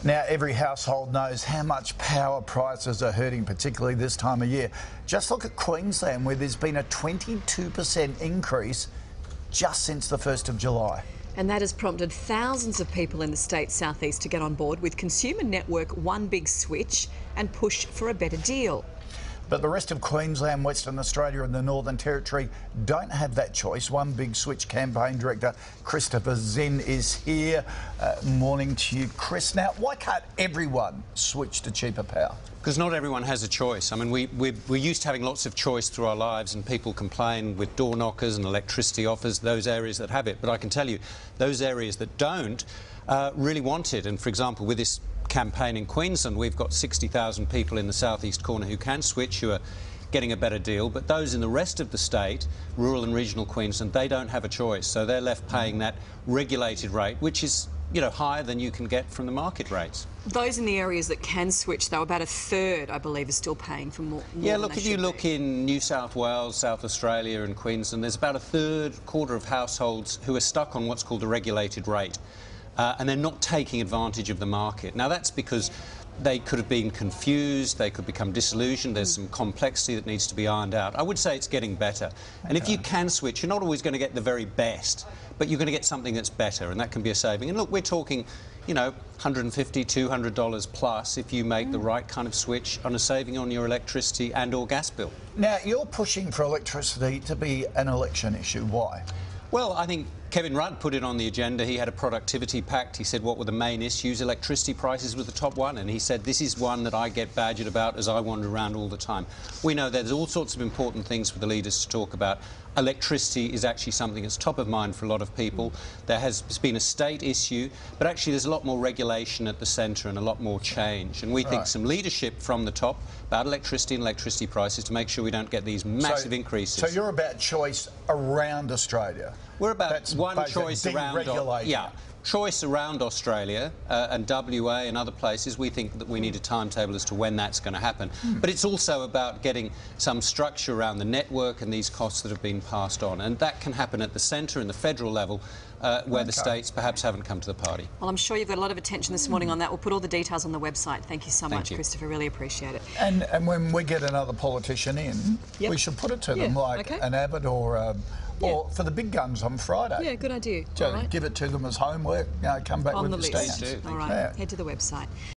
Now, every household knows how much power prices are hurting, particularly this time of year. Just look at Queensland, where there's been a 22% increase just since the 1st of July. And that has prompted thousands of people in the state's southeast to get on board with Consumer Network One Big Switch and push for a better deal. But the rest of Queensland, Western Australia and the Northern Territory don't have that choice. One Big Switch campaign director Christopher Zinn is here. Morning to you, Chris. Now, why can't everyone switch to cheaper power? Because not everyone has a choice. I mean, we're used to having lots of choice through our lives, and people complain with door knockers and electricity offers, those areas that have it. But I can tell you, those areas that don't really want it. And for example, with this campaign in Queensland, we've got 60,000 people in the southeast corner who can switch, who are getting a better deal. But those in the rest of the state, rural and regional Queensland, they don't have a choice. So they're left paying that regulated rate, which is, you know, higher than you can get from the market rates. Those in the areas that can switch, though, about a third, I believe, are still paying for more. Yeah, look, if you look in New South Wales, South Australia and Queensland, there's about a quarter of households who are stuck on what's called a regulated rate. And they're not taking advantage of the market. Now, that's because they could have been confused, they could become disillusioned, there's some complexity that needs to be ironed out. I would say it's getting better. And if you can switch, you're not always going to get the very best, but you're going to get something that's better, and that can be a saving. And look, we're talking, you know, $150, $200 plus if you make the right kind of switch on a saving on your electricity and or gas bill. Now, you're pushing for electricity to be an election issue. Why? Well, I think Kevin Rudd put it on the agenda. He had a productivity pact. He said what were the main issues. Electricity prices was the top one, and he said this is one that I get badgered about as I wander around all the time. We know there's all sorts of important things for the leaders to talk about. Electricity is actually something that's top of mind for a lot of people. There has been a state issue, but actually there's a lot more regulation at the centre and a lot more change. And we think some leadership from the top about electricity and electricity prices to make sure we don't get these massive increases. So you're about choice around Australia? We're about one choice around, choice around Australia and WA and other places. We think that we need a timetable as to when that's going to happen. But it's also about getting some structure around the network and these costs that have been passed on. And that can happen at the centre and the federal level where the states perhaps haven't come to the party. Well, I'm sure you've got a lot of attention this morning on that. We'll put all the details on the website. Thank you so much, Christopher. Really appreciate it. And when we get another politician in, we should put it to them like an Abbott or for the big guns on Friday. Yeah, good idea. So give it to them as homework, come back on with the the list. stats. All right, head to the website.